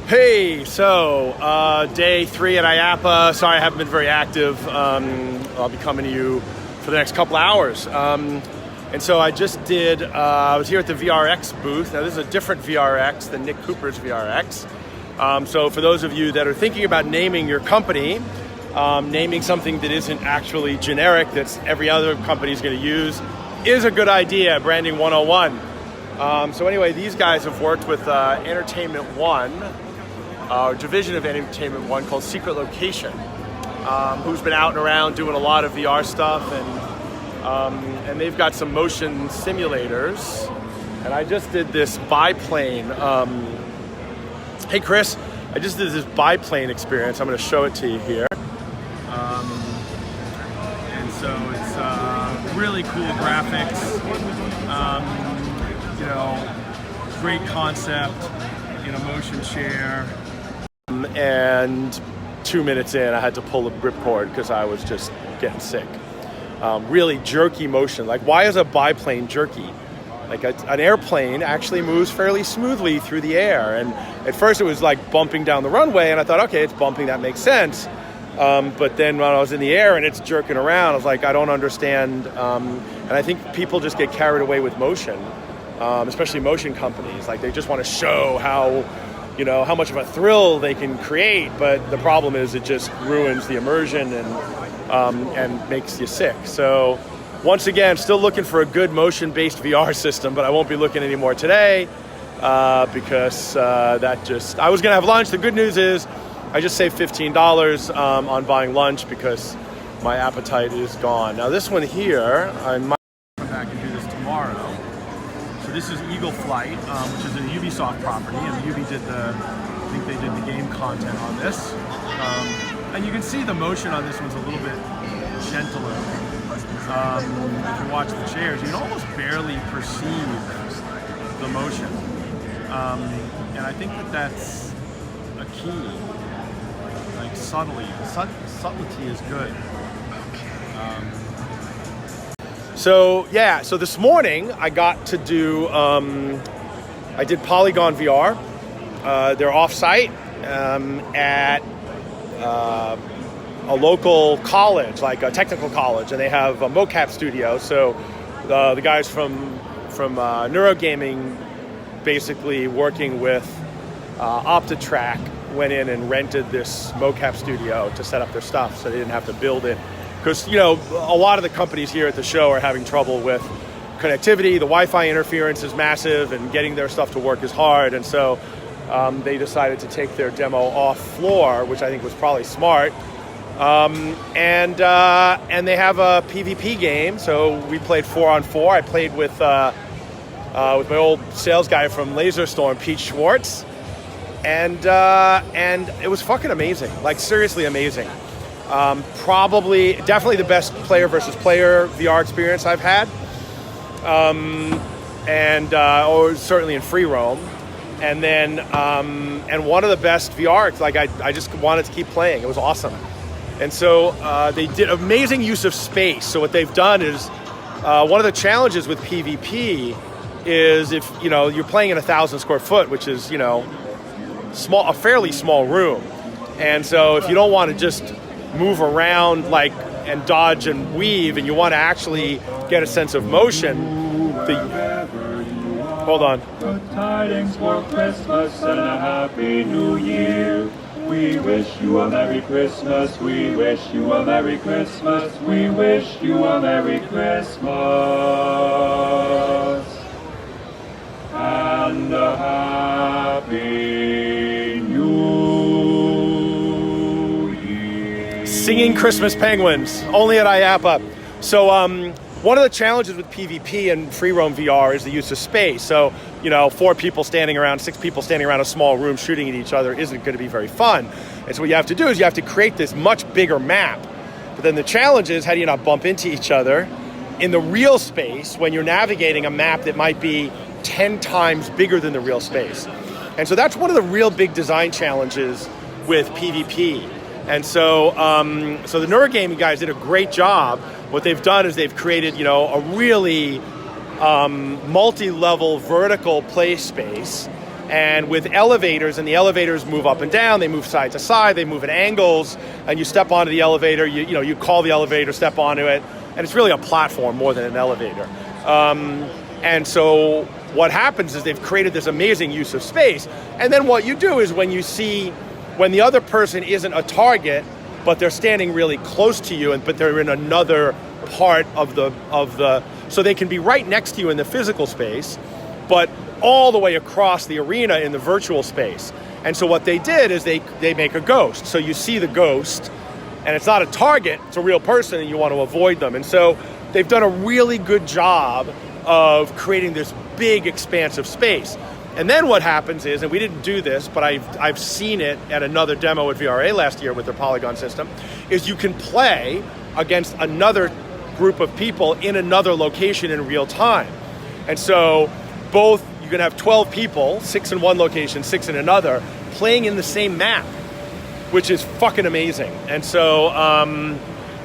Hey, so day 3 at IAAPA. Sorry I haven't been very active. I'll be coming to you for the next couple hours. And so I just did, I was here at the VRX booth. Now this is a different VRX than Nick Cooper's VRX. So for those of you that are thinking about naming your company, naming something that isn't actually generic, that's every other company is going to use, is a good idea, branding 101. So anyway, these guys have worked with Entertainment One, a division of Entertainment One called Secret Location, who's been out and around doing a lot of VR stuff, and they've got some motion simulators. And I just did this biplane. Hey Chris, I just did this biplane experience. I'm going to show it to you here. And so it's really cool graphics. You know, great concept in a motion chair. And 2 minutes in, I had to pull the ripcord because I was just getting sick. Really jerky motion. Like, why is a biplane jerky? Like an airplane actually moves fairly smoothly through the air. And at first it was like bumping down the runway, and I thought, okay, it's bumping, that makes sense. But then when I was in the air and it's jerking around, I was like, I don't understand. And I think people just get carried away with motion, especially motion companies. Like, they just want to show how much of a thrill they can create, but the problem is it just ruins the immersion and makes you sick. So once again, still looking for a good motion-based VR system, but I won't be looking anymore today because I was gonna have lunch. The good news is I just saved $15 on buying lunch because my appetite is gone. Now this one here, I might come back and do this tomorrow. So this is Eagle Flight, which is a Ubisoft property, and I think they did the game content on this. And you can see the motion on this one's a little bit gentler. If you watch the chairs, you can almost barely perceive the motion. And I think that's a key. Like subtlety is good. So this morning I got to do, I did Polygon VR. They're off-site at a local college, like a technical college, and they have a mocap studio. So the guys from Neurogaming, basically working with OptiTrack, went in and rented this mocap studio to set up their stuff, so they didn't have to build it. Because, a lot of the companies here at the show are having trouble with connectivity. The Wi-Fi interference is massive, and getting their stuff to work is hard. And so they decided to take their demo off floor, which I think was probably smart. And they have a PvP game, so we played 4-on-4. I played with my old sales guy from Laserstorm, Pete Schwartz, and it was fucking amazing. Like, seriously amazing. Definitely the best player versus player VR experience I've had, or certainly in free roam. And then and one of the best VR. Like, I just wanted to keep playing. It was awesome. And so they did amazing use of space. So what they've done is one of the challenges with PvP is if you're playing in 1,000 square foot, which is a fairly small room. And so if you don't want to just move around and dodge and weave, and you want to actually get a sense of motion, hold on. Good tidings for Christmas and a Happy New Year. We wish you a Merry Christmas. We wish you a Merry Christmas. We wish you a Merry Christmas and a Happy New Year. Singing Christmas penguins, only at IAAPA. So one of the challenges with PvP and free roam VR is the use of space. So, 4 people standing around, 6 people standing around a small room shooting at each other isn't going to be very fun. And so what you have to do is you have to create this much bigger map. But then the challenge is, how do you not bump into each other in the real space when you're navigating a map that might be 10 times bigger than the real space? And so that's one of the real big design challenges with PvP. And so the Neurogaming guys did a great job. What they've done is they've created, a really multi-level vertical play space and with elevators, and the elevators move up and down, they move side to side, they move at angles, and you step onto the elevator, you call the elevator, step onto it, and it's really a platform more than an elevator. And so what happens is they've created this amazing use of space, and then what you do is when the other person isn't a target, but they're standing really close to you, but they're in another part of the, so they can be right next to you in the physical space, but all the way across the arena in the virtual space. And so what they did is they make a ghost. So you see the ghost, and it's not a target, it's a real person, and you want to avoid them. And so they've done a really good job of creating this big expanse of space. And then what happens is, and we didn't do this, but I've seen it at another demo at VRA last year with their Polygon system, is you can play against another group of people in another location in real time. And so you can have 12 people, 6 in one location, 6 in another, playing in the same map, which is fucking amazing. And so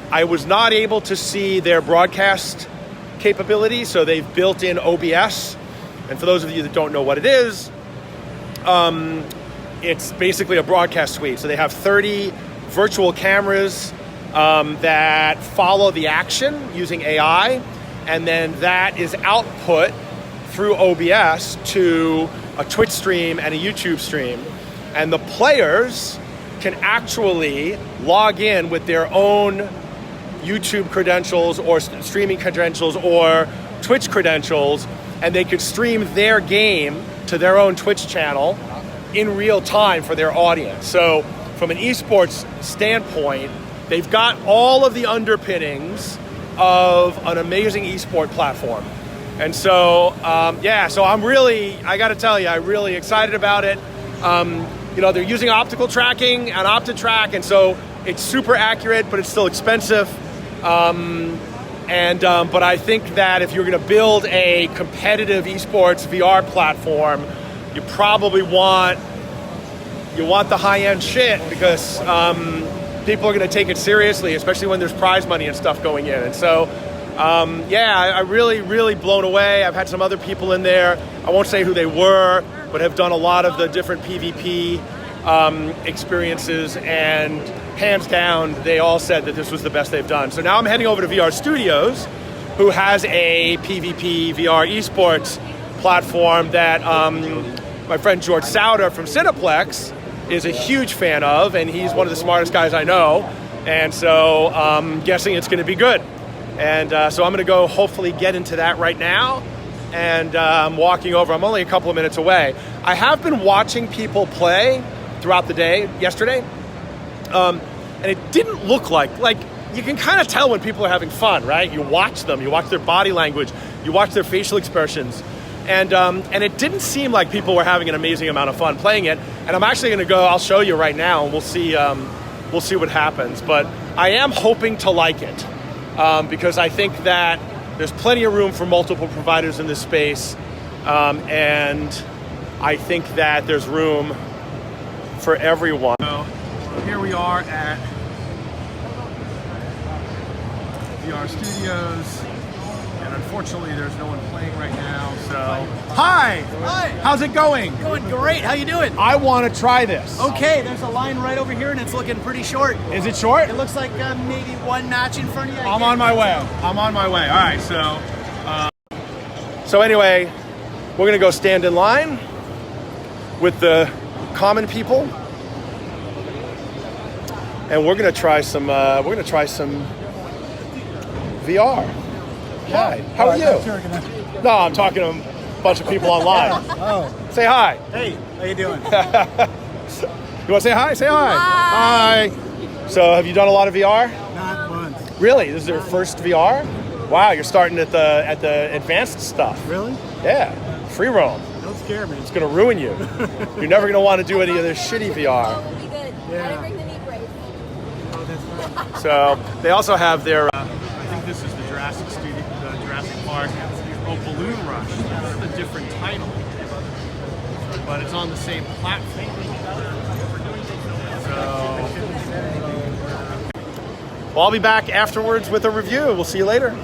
I was not able to see their broadcast capability, so they've built in OBS. And for those of you that don't know what it is, it's basically a broadcast suite. So they have 30 virtual cameras that follow the action using AI, and then that is output through OBS to a Twitch stream and a YouTube stream. And the players can actually log in with their own YouTube credentials or streaming credentials or Twitch credentials, and they could stream their game to their own Twitch channel in real time for their audience. So from an esports standpoint, they've got all of the underpinnings of an amazing esport platform. And so, so I gotta tell you, I'm really excited about it. They're using optical tracking and OptiTrack, and so it's super accurate, but it's still expensive. But I think that if you're gonna build a competitive esports VR platform, you probably want the high-end shit, because people are gonna take it seriously, especially when there's prize money and stuff going in. And so, I really, really blown away. I've had some other people in there. I won't say who they were, but have done a lot of the different PvP experiences, and hands down, they all said that this was the best they've done. So now I'm heading over to VR Studios, who has a PvP VR esports platform that my friend George Sauter from Cineplex is a huge fan of, and he's one of the smartest guys I know. And so I'm guessing it's gonna be good. And so I'm gonna go hopefully get into that right now. And I'm walking over, I'm only a couple of minutes away. I have been watching people play throughout the day, yesterday. And it didn't look like you can kind of tell when people are having fun, right? You watch them, you watch their body language, you watch their facial expressions. And it didn't seem like people were having an amazing amount of fun playing it. And I'm actually gonna go, I'll show you right now, and we'll see what happens. But I am hoping to like it, because I think that there's plenty of room for multiple providers in this space. And I think that there's room for everyone. So here we are at VR Studios, and unfortunately there's no one playing right now, so... Hi! Hi! How's it going? Going great, how you doing? I want to try this. Okay, there's a line right over here and it's looking pretty short. Is it short? It looks like maybe one match in front of you. I'm on my way. I'm on my way. All right, so anyway, we're gonna go stand in line with the common people, and we're gonna try some VR. Hi, how are you? No, I'm talking to a bunch of people online. Oh. Say hi. Hey, how you doing? You want to say hi? Say hi. Hi. So, have you done a lot of VR? Not once. Really? This is your first VR? Wow, you're starting at the advanced stuff. Really? Yeah. Free roam. Don't scare me. It's gonna ruin you. You're never gonna want to do any of this shitty VR. It'll be good. Yeah. I didn't bring the knee brace. Oh, that's right. So they also have their. I think this is the Jurassic Park. Oh, Balloon Rush. That's a different title, but it's on the same platform. So, well, I'll be back afterwards with a review. We'll see you later.